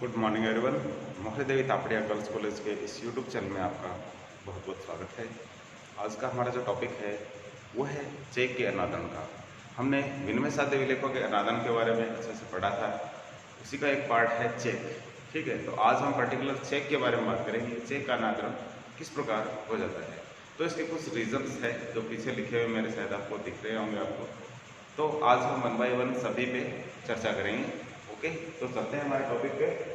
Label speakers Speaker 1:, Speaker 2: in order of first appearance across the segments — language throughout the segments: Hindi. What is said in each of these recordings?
Speaker 1: Good morning everyone. Mohdevi Tapadia girls college के इस यूट्यूब चैनल में आपका बहुत बहुत स्वागत है। आज का हमारा जो टॉपिक है वो है चेक के अनादन का। हमने विनिमय साध्य विलेखों के अनादन के बारे में अच्छे से पढ़ा था, उसी का एक पार्ट है चेक। ठीक है, तो आज हम पर्टिकुलर चेक के बारे में बात करेंगे। चेक का अनादन किस प्रकार हो जाता है, तो इसके कुछ रीजन्स है जो पीछे लिखे हुए मेरे शायद आपको दिख रहे होंगे आपको। तो आज हम 1 बाय 1 सभी पे चर्चा करेंगे। ओके, तो चलते हैं हमारे टॉपिक पे।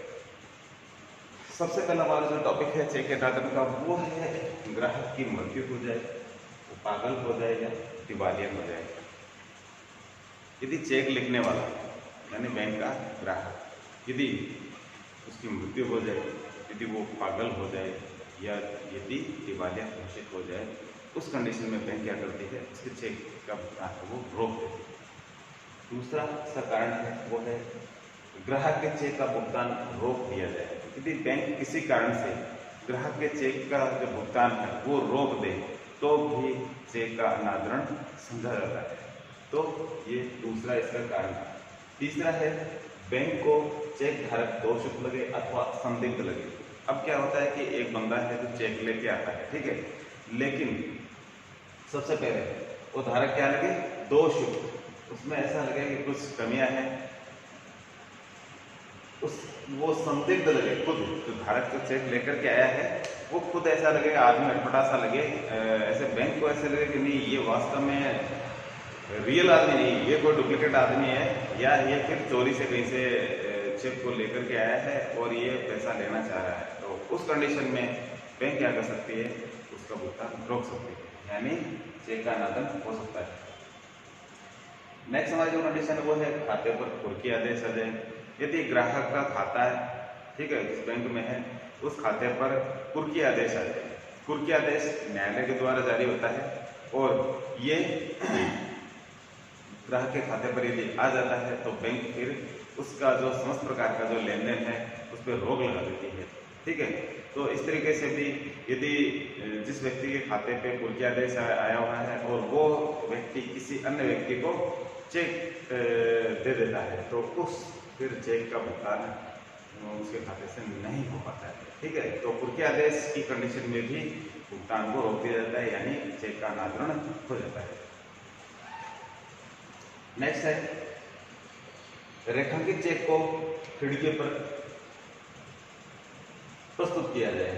Speaker 1: सबसे पहला हमारा जो टॉपिक है चेक के अनादन का वो है ग्राहक की मृत्यु हो जाए, वो पागल हो जाए या दिवालिया हो जाए। यदि चेक लिखने वाला यानी बैंक का ग्राहक यदि उसकी मृत्यु हो जाए, यदि वो पागल हो जाए या यदि दिवालिया घोषित हो जाए, उस कंडीशन में बैंक क्या करती है, उसके चेक का भुगतान है वो रोक देती है। दूसरा सा कारण है वो है ग्राहक के चेक का भुगतान रोक दिया जाए। यदि बैंक किसी कारण से ग्राहक के चेक का जो भुगतान है वो रोक दे तो भी चेक का अनादरण समझा जाता है। तो ये दूसरा इसका कारण है। तीसरा है बैंक को चेक धारक दोषयुक्त लगे अथवा संदिग्ध लगे। अब क्या होता है कि एक बंदा है जो चेक लेके आता है, ठीक है, लेकिन सबसे पहले वो धारक क्या लगे, दोषयुक्त। उसमें ऐसा लगे कि कुछ कमियां हैं, वो संदिग्ध लगे। खुद जो धारक जो चेक लेकर के आया है वो खुद ऐसा लगे, आदमी अटपटा सा लगे, ऐसे बैंक को ऐसे लगे कि नहीं ये वास्तव में रियल आदमी नहीं, ये कोई डुप्लीकेट आदमी है, या ये फिर चोरी से कहीं से चेक को लेकर के आया है और ये पैसा लेना चाह रहा है। तो उस कंडीशन में बैंक क्या कर सकती है, उसका भुगतान रोक सकती है, यानी चेक का अनादन हो सकता है। नेक्स्ट हमारी जो कंडीशन है वो है खाते पर कुर्की आदेश आ जाए। यदि ग्राहक का खाता है, ठीक है, जिस बैंक में है उस खाते पर कुर्की आदेश आ जाए। कुर्की आदेश न्यायालय के द्वारा जारी होता है और ये ग्राहक के खाते पर यदि आ जाता है तो बैंक फिर उसका जो समस्त प्रकार का जो लेन देन है उस पर रोक लगा देती है। ठीक है, तो इस तरीके से भी यदि जिस व्यक्ति के खाते पे कुर्की आदेश आया हुआ है और वो व्यक्ति किसी अन्य व्यक्ति को चेक दे देता है तो उस फिर चेक का भुगतान उसके खाते से नहीं हो पाता है। ठीक है, तो कुर्की आदेश की कंडीशन में भी भुगतान को रोक दिया जाता है, यानी चेक का अनादरण हो जाता है। नेक्स्ट है रेखांकित चेक को खिड़की पर प्रस्तुत किया जाए।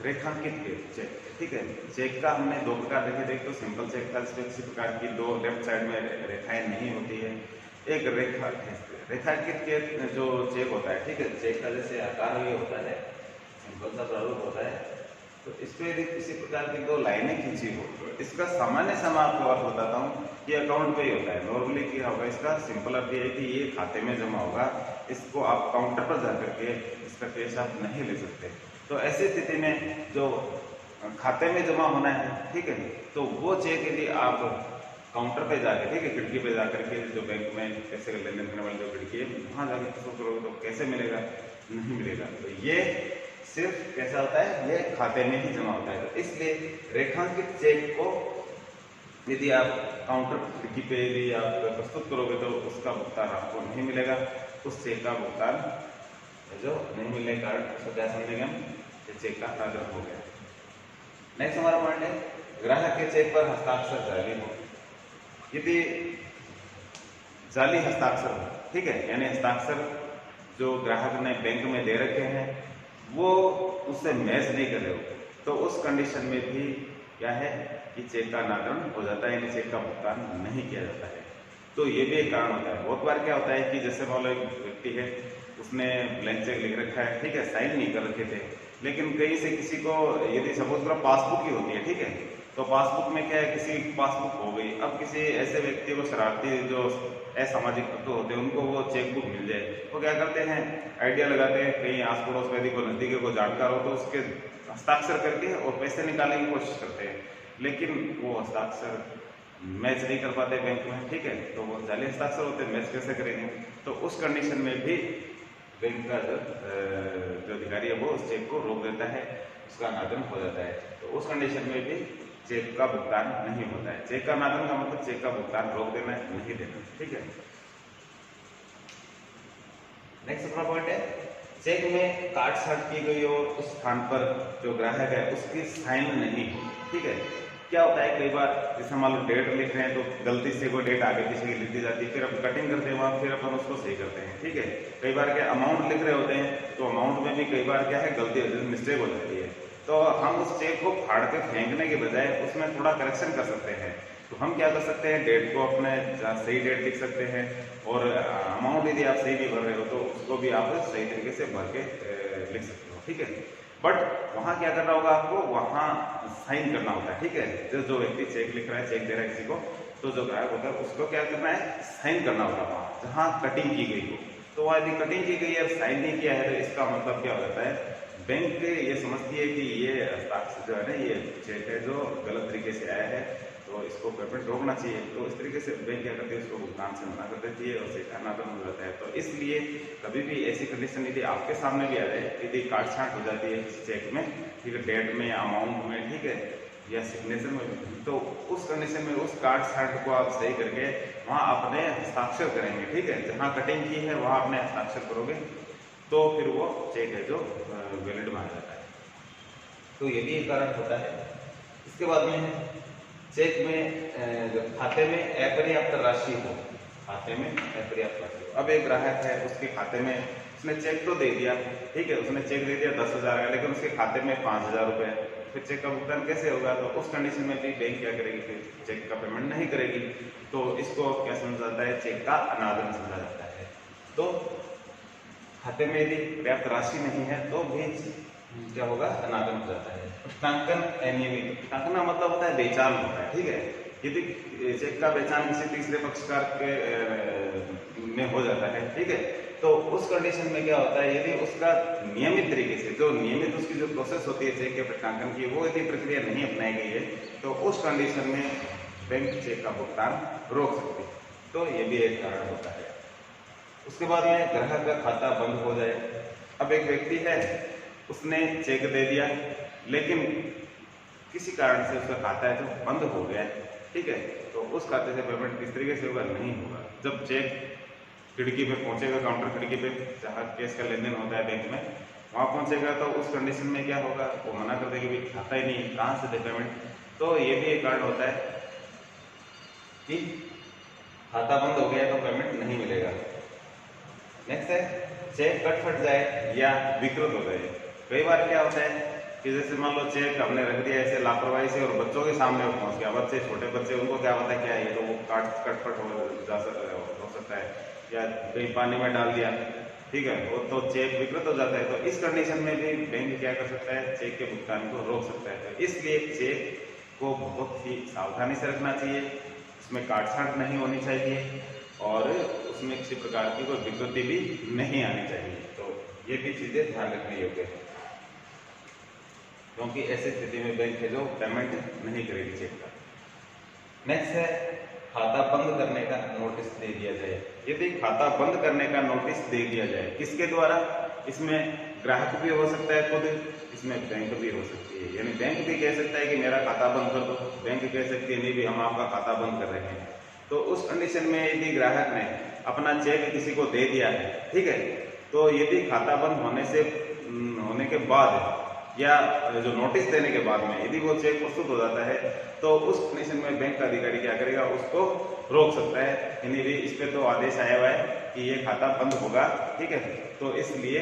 Speaker 1: रेखांकित चेक, ठीक है, चेक का हमने दो प्रकार देखे थे। तो सिंपल चेक था, इसमें किसी प्रकार की दो लेफ्ट साइड में रेखाएं नहीं होती है। एक रेखांकित के जो चेक होता है, ठीक है, चेक का जैसे आकार भी होता है, सिंपल सा प्रारूप होता है, तो इस पे यदि किसी प्रकार की दो लाइनें खींची हो तो इसका सामान्य समय आपको अर्थ बताता हूँ, ये अकाउंट पे ही होता है। नॉर्मली क्या होगा, इसका सिंपल अर्थ ये है कि ये खाते में जमा होगा, इसको आप काउंटर पर जाकर के इसका कैश आप नहीं ले सकते। तो ऐसी स्थिति में जो खाते में जमा होना है, ठीक है, तो वो चेक यदि आप काउंटर पे जाके, ठीक है, खिड़की पे जाकर के जो बैंक में पैसे का लेन देन करने वाली जो खिड़की है वहाँ जाकर प्रस्तुत करोगे तो कैसे मिलेगा, नहीं मिलेगा। तो ये सिर्फ कैसा होता है, ये खाते में ही जमा होता है। तो इसलिए रेखांकित चेक को यदि आप काउंटर खिड़की पे यदि आप प्रस्तुत करोगे तो उसका भुगतान आपको नहीं मिलेगा। उस चेक का भुगतान जो नहीं मिलने के कारण उसको क्या समझेंगे हम, चेक का अनादर हो गया। नेक्स्ट हमारा पॉइंट है ग्राहक के चेक पर हस्ताक्षर जाली हो। यदि जाली हस्ताक्षर हो, ठीक है, यानी हस्ताक्षर जो ग्राहक ने बैंक में दे रखे हैं वो उससे मैच नहीं कर रहे हो, तो उस कंडीशन में भी क्या है कि चेक का अनादरण हो जाता है, यानी चेक का भुगतान नहीं किया जाता है। तो ये भी एक कारण होता है। बहुत बार क्या होता है कि जैसे मान लो एक व्यक्ति है, उसने ब्लैंक चेक लिख रखा है, ठीक है, साइन नहीं कर रखे थे, लेकिन कहीं से किसी को यदि सपोज करो पासबुक ही होती है, ठीक है, तो पासबुक में क्या है, किसी पासबुक हो गई, अब किसी ऐसे व्यक्ति को शरारती जो असामाजिक तत्व होते हैं उनको वो चेकबुक मिल जाए, वो क्या करते हैं, आइडिया लगाते हैं, कहीं आस पड़ोस में यदि कोई नजदीक को जानकार हो तो उसके हस्ताक्षर करके और पैसे निकालने की कोशिश करते हैं, लेकिन वो हस्ताक्षर मैच नहीं कर पाते बैंक में, ठीक है, तो वो जाली हस्ताक्षर होते हैं, मैच कैसे करेंगे। तो उस कंडीशन में भी बैंक का जो अधिकारी है वो उस चेक को रोक देता है, उसका अनादन हो जाता है। तो उस कंडीशन में भी चेक का भुगतान नहीं होता है। चेक का अनादन का मतलब चेक का भुगतान रोक देना, नहीं देना, ठीक है। नेक्स्ट अपना पॉइंट है, चेक में काट छाट की गई और उस स्थान पर जो ग्राहक है उसकी साइन नहीं हो। ठीक है, क्या होता है कई बार जैसे मान लो डेट लिख रहे हैं तो गलती से वो डेट आगे पीछे की लिख दी जाती है, फिर हम कटिंग करते हैं वहाँ, फिर अपन उसको सही करते हैं। ठीक है, कई बार क्या अमाउंट लिख रहे होते हैं तो अमाउंट में भी कई बार क्या है गलती मिस्टेक हो जाती है, तो हम उस चेक को फाड़ के फेंकने के बजाय उसमें थोड़ा करेक्शन कर सकते हैं। तो हम क्या कर सकते हैं, डेट को अपने सही डेट लिख सकते हैं, और अमाउंट यदि आप सही भी भर रहे हो तो उसको भी आप सही तरीके से भर के लिख सकते हो। ठीक है, बट वहाँ क्या करना होगा आपको, वहाँ साइन करना होता है। ठीक है, जो व्यक्ति चेक लिख रहा है, चेक दे रहा है किसी को, तो जो ग्राहक होता है उसको क्या करना है, साइन करना होगा वहाँ जहाँ कटिंग की गई हो। तो वहाँ यदि कटिंग की गई है और साइन नहीं किया है तो इसका मतलब क्या हो जाता है, बैंक ये समझती है कि ये हस्ताक्षर जो है ना, ये चेक है जो गलत तरीके से आया है, तो इसको पेमेंट रोकना चाहिए। तो इस तरीके से बैंक क्या करती है, उसको भुगतान से मना कर देती है और चेक अनादर हो जाता है। तो इसलिए कभी भी ऐसी कंडीशन यदि आपके सामने भी आ जाए, यदि काट छाट हो जाती है इस चेक में, ठीक है, डेट में, अमाउंट में, ठीक है, या सिग्नेचर में, तो उस कंडीशन में उस काट छाट को आप सही करके वहाँ अपने हस्ताक्षर करेंगे। ठीक है, जहाँ कटिंग की है वहाँ अपने हस्ताक्षर करोगे तो फिर वो चेक है जो वैलिड माना जाता है। तो ये भी एक कारण होता है। इसके बाद में चेक में खाते में अपर्याप्त राशि हो, खाते में अपर्याप्त राशि हो। अब एक ग्राहक है, उसके खाते में उसने चेक तो दे दिया, ठीक है, उसने चेक दे दिया 10,000 का, लेकिन उसके खाते में 5,000 रुपये, फिर चेक का भुगतान कैसे होगा? तो उस कंडीशन में भी बैंक क्या करेगी, फिर चेक का पेमेंट नहीं करेगी। तो इसको क्या समझा जाता है, चेक का अनादर समझा जाता है। तो खाते में यदि पर्याप्त राशि नहीं है तो भी क्या होगा, अनादर हो जाता है। पट्टांकन अनियमित, पट्टांकन का मतलब होता है बेचान होता है। ठीक है, यदि चेक का बेचान किसी तीसरे पक्षकार के में हो जाता है, ठीक है, तो उस कंडीशन में क्या होता है, यदि उसका नियमित तरीके से जो नियमित उसकी जो प्रोसेस होती है चेक के पट्टांकन की, वो यदि प्रक्रिया नहीं अपनाई गई है तो उस कंडीशन में बैंक चेक का भुगतान रोक सकती है। तो ये भी एक कारण होता है। उसके बाद में ग्राहक का खाता बंद हो जाए। अब एक व्यक्ति है, उसने चेक दे दिया, लेकिन किसी कारण से उसका खाता है जो बंद हो गया, ठीक है, तो उस खाते से पेमेंट किस तरीके से होगा, नहीं होगा। जब चेक खिड़की पे पहुंचेगा, काउंटर खिड़की पे जहाँ कैश का लेन देन होता है बैंक में, वहाँ पहुंचेगा तो उस कंडीशन में क्या होगा, वो मना कर देगा, भाई खाता ही नहीं, कहाँ से दे पेमेंट। तो ये भी एक कारण होता है कि खाता बंद हो गया तो पेमेंट नहीं मिलेगा। नेक्स्ट है, चेक कट फट जाए या विकृत हो जाए। कई बार क्या होता है कि जैसे मान लो चेक हमने रख दिया ऐसे लापरवाही से और बच्चों के सामने पहुंच गया, बच्चे छोटे बच्चे, उनको क्या पता क्या है, तो वो कटफट हो सकता है, या कहीं पानी में डाल दिया, ठीक है, वो तो चेक विकृत हो जाता है। तो इस कंडीशन में भी बैंक क्या कर सकता है, चेक के भुगतान को रोक सकता है। तो इसलिए चेक को बहुत ही सावधानी से रखना चाहिए, उसमें काट छाट नहीं होनी चाहिए और उसमें किसी प्रकार की कोई विकृति भी नहीं आनी चाहिए। तो ये भी चीजें ध्यान रखने योग्य है, क्योंकि ऐसी स्थिति में बैंक है जो पेमेंट नहीं करेगी चेक का। नेक्स्ट है, खाता बंद करने का नोटिस दे दिया जाए। यदि खाता बंद करने का नोटिस दे दिया जाए, किसके द्वारा? इसमें ग्राहक भी हो सकता है खुद, इसमें बैंक भी हो सकती है। यानी बैंक भी कह सकता है कि मेरा खाता बंद कर दो, बैंक कह सकती है नहीं भी हम आपका खाता बंद कर रहे हैं। तो उस कंडीशन में यदि ग्राहक ने अपना चेक किसी को दे दिया है, ठीक है, तो यदि खाता बंद होने के बाद या जो नोटिस देने के बाद में यदि वो चेक प्रस्तुत हो जाता है, तो उस कंडीशन में बैंक का अधिकारी क्या करेगा, उसको रोक सकता है। यानी भी इस पे तो आदेश आया हुआ है कि ये खाता बंद होगा, ठीक है, तो इसलिए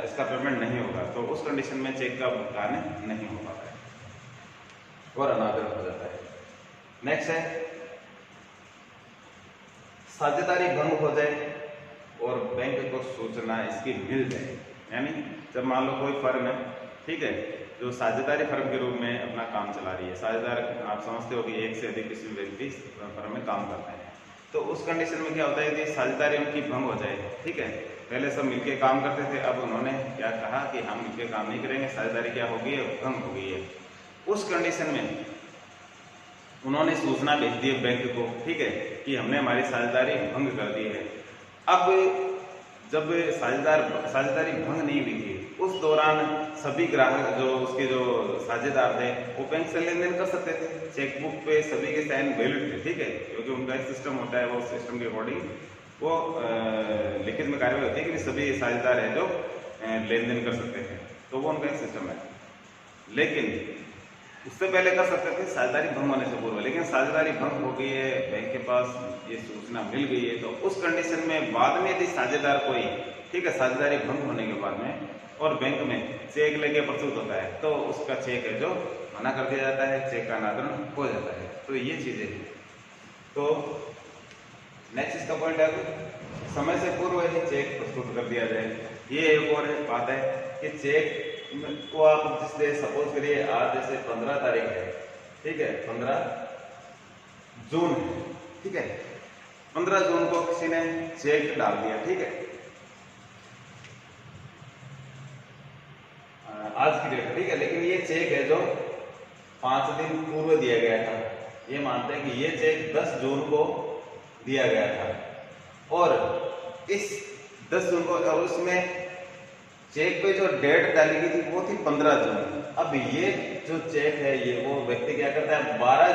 Speaker 1: इसका पेमेंट नहीं होगा। तो उस कंडीशन में चेक का भुगतान नहीं हो पाता है और अनादर हो जाता है। नेक्स्ट है, साझेदारी भंग हो जाए और बैंक को सूचना इसकी मिल जाए। यानी जब मान लो कोई फर्म है, ठीक है, जो साझेदारी फर्म के रूप में अपना काम चला रही है, साझेदार आप समझते हो कि एक से अधिक किसी व्यक्ति फर्म में काम करते हैं, तो उस कंडीशन में क्या होता है कि साझेदारी उनकी भंग हो जाए, ठीक है, पहले सब मिलके काम करते थे, अब उन्होंने क्या कहा कि हम मिलके काम नहीं करेंगे, साझेदारी क्या हो गई है, भंग हो गई है। उस कंडीशन में उन्होंने सूचना भेज दी है बैंक को, ठीक है, कि हमने हमारी साझेदारी भंग कर दी है। अब जब साझेदारी भंग नहीं हुई थी, उस दौरान सभी ग्राहक जो उसके जो साझेदार थे वो बैंक से लेन देन कर सकते थे, चेकबुक पे सभी के साइन वैलिड थे, ठीक है, क्योंकि उनका एक सिस्टम होता है, वो सिस्टम के अकॉर्डिंग वो लिखित में कार्रवाई होती है कि सभी साझेदार हैं जो लेन देन कर सकते हैं, तो वो उनका एक सिस्टम है। लेकिन उससे पहले कर सकते थे साझेदारी भंग होने से पूर्व, लेकिन साझेदारी भंग हो गई है, बैंक के पास ये सूचना मिल गई है, तो उस कंडीशन में बाद में यदि साझेदार कोई, ठीक है, साझेदारी भंग होने के बाद में और बैंक में चेक लेके प्रस्तुत होता है, तो उसका चेक है जो मना कर दिया जाता है, चेक का अनादरण हो जाता है। तो ये चीजें हैं। तो नेक्स्ट इसका पॉइंट है समय से पूर्व ही चेक प्रस्तुत कर दिया जाए। ये एक और बात है कि चेक को आप जिससे सपोज करिए आज जैसे 15 तारीख है, ठीक है, 15 जून है, ठीक है, 15 जून को किसी ने चेक डाल दिया, ठीक है, आज की डेट, ठीक है, लेकिन ये चेक है जो 5 दिन पूर्व दिया गया था, ये मानते हैं कि ये चेक 10 जून को दिया गया था और इस 10 जून को, और उसमें चेक पे जो डेट डाली गई थी वो थी 15 जून। अब ये जो चेक है ये वो व्यक्ति क्या करता है 12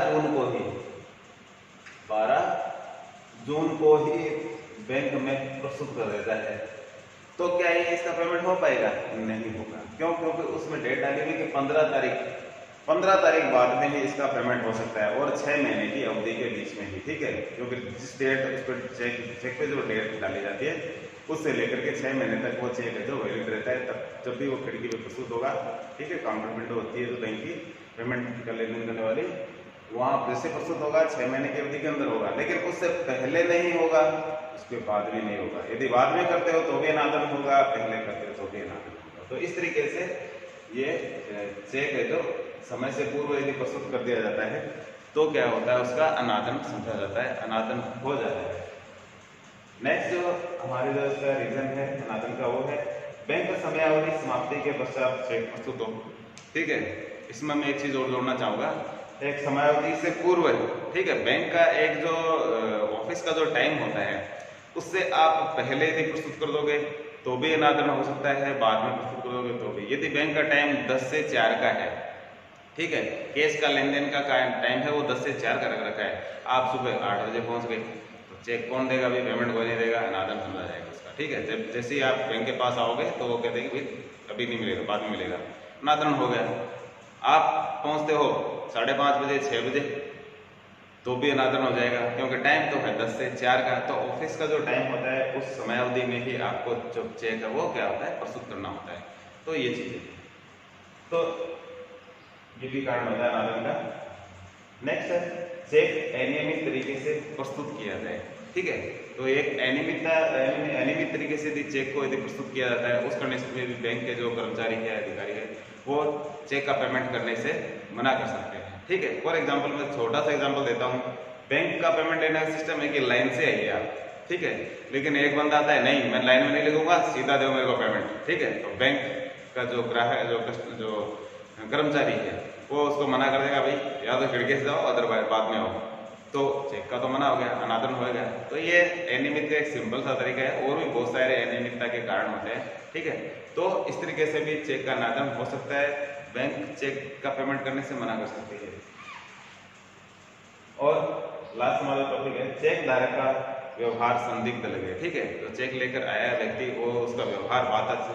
Speaker 1: जून को ही बैंक में प्रस्तुत कर देता है। तो क्या ये इसका पेमेंट हो पाएगा? नहीं होगा। क्यों? क्योंकि उसमें डेट डाली हुई कि 15 तारीख बाद में ही इसका पेमेंट हो सकता है और 6 महीने की अवधि के बीच में ही, ठीक है, क्योंकि जिस डेट उस पर चेक पे जो डेट डाली जाती है उससे लेकर के 6 महीने तक वो चेक है जो वैलिड रहता है। तब जब भी वो खिड़की पे प्रस्तुत होगा, ठीक है, काउंटर विंडो होती है जो बैंक की पेमेंट का लेन देन करने वाली, वहाँ जैसे प्रस्तुत होगा 6 महीने की अवधि के अंदर होगा, लेकिन उससे पहले नहीं होगा, उसके बाद भी नहीं होगा। यदि बाद में करते हो तो भी अनादरण होगा, पहले करते हो तो भी अनादरण होगा। तो इस तरीके से ये चेक है जो समय से पूर्व यदि प्रस्तुत कर दिया जाता है तो क्या होता है, उसका अनादरण समझा जाता है, अनादरण हो जाता है। नेक्स्ट जो हमारे जो इसका रीजन है अनादरण का वो है बैंक समयावधि समाप्ति के पश्चात चेक प्रस्तुत हो, ठीक है। इसमें मैं एक चीज और जोड़ना चाहूंगा, एक समयावधि से पूर्व, ठीक है, बैंक का एक जो ऑफिस का जो टाइम होता है उससे आप पहले यदि प्रस्तुत कर दोगे तो भी अनादरण हो सकता है, बाद में प्रस्तुत कर दोगे तो भी। यदि बैंक का टाइम 10 से 4 का है, ठीक है, केस का लेन देन का टाइम है वो 10 से 4 का रख रखा है, आप सुबह 8 बजे पहुंच गए तो चेक कौन देगा? भी पेमेंट कौन नहीं देगा? अनादरण समझा जाएगा उसका, ठीक है। जब जैसे ही आप बैंक के पास आओगे तो वो कहते हैं कि भाई अभी नहीं मिलेगा, बाद में मिलेगा, अनादरण हो गया। आप पहुंचते हो 5:30 बजे 6 बजे तो भी अनादरण हो जाएगा, क्योंकि टाइम तो है 10 से 4 का। तो ऑफिस का जो टाइम होता है उस समयावधि में ही आपको जो चेक है वो क्या होता है, प्रस्तुत करना होता है। तो ये चीजें, तो ये भी कारण होता है अनादरण का। नेक्स्ट है चेक अनियमित तरीके से प्रस्तुत किया जाए, ठीक है। तो एक अनियमित तरीके से यदि चेक को यदि प्रस्तुत किया जाता है उस कंडीशन में भी बैंक के जो कर्मचारी है, अधिकारी है, वो चेक का पेमेंट करने से मना कर सकते हैं, ठीक है। फॉर एग्जाम्पल मैं छोटा सा एग्जाम्पल देता हूँ, बैंक का पेमेंट लेने का सिस्टम है कि लाइन से आइए आप, ठीक है, लेकिन एक बंदा आता है नहीं मैं लाइन में नहीं लगूंगा, सीधा दो मेरे को पेमेंट, ठीक है। तो बैंक का जो ग्राहक जो कर्मचारी है वो उसको मना कर देगा, भाई या तो खिड़की से जाओ अदरवाइज बाद में आओ, तो चेक का तो मना हो गया, अनादरण हो गया। तो ये अनियमित का एक सिंपल सा तरीका है, और भी बहुत सारे अनियमितता के कारण होते हैं, ठीक है। तो इस तरीके से भी चेक का अनादरण हो सकता है, बैंक चेक का पेमेंट करने से मना कर सकती है। और लास्ट हमारा टॉपिक है चेक धारक का व्यवहार संदिग्ध लगे, ठीक है। तो चेक लेकर आया व्यक्ति, वो उसका व्यवहार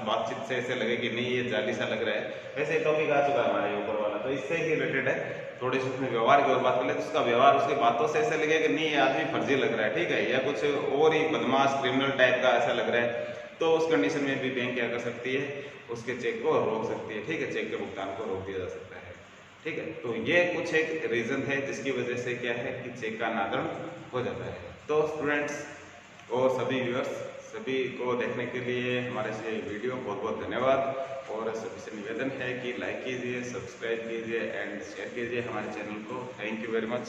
Speaker 1: बातचीत से ऐसे लगे कि नहीं ये जाली सा लग रहा है, वैसे टॉपिक आ चुका है हमारे ऊपर वाला, तो इससे ही रिलेटेड है। थोड़ी सी उसमें व्यवहार की और बात कर ले तो उसका व्यवहार उसकी बातों से ऐसे लगे कि नहीं ये आदमी फर्जी लग रहा है, ठीक है, या कुछ और ही बदमाश क्रिमिनल टाइप का ऐसा लग रहा है, तो उस कंडीशन में भी बैंक क्या कर सकती है, उसके चेक को रोक सकती है, ठीक है, चेक के भुगतान को रोक दिया जा सकता है, ठीक है। तो ये कुछ एक रीजन है जिसकी वजह से क्या है कि चेक का अनादरण हो जाता है। तो स्टूडेंट्स और सभी व्यूअर्स, सभी को देखने के लिए हमारे से वीडियो बहुत बहुत धन्यवाद, और सभी से निवेदन है कि लाइक कीजिए, सब्सक्राइब कीजिए एंड शेयर कीजिए हमारे चैनल को। Thank you very much.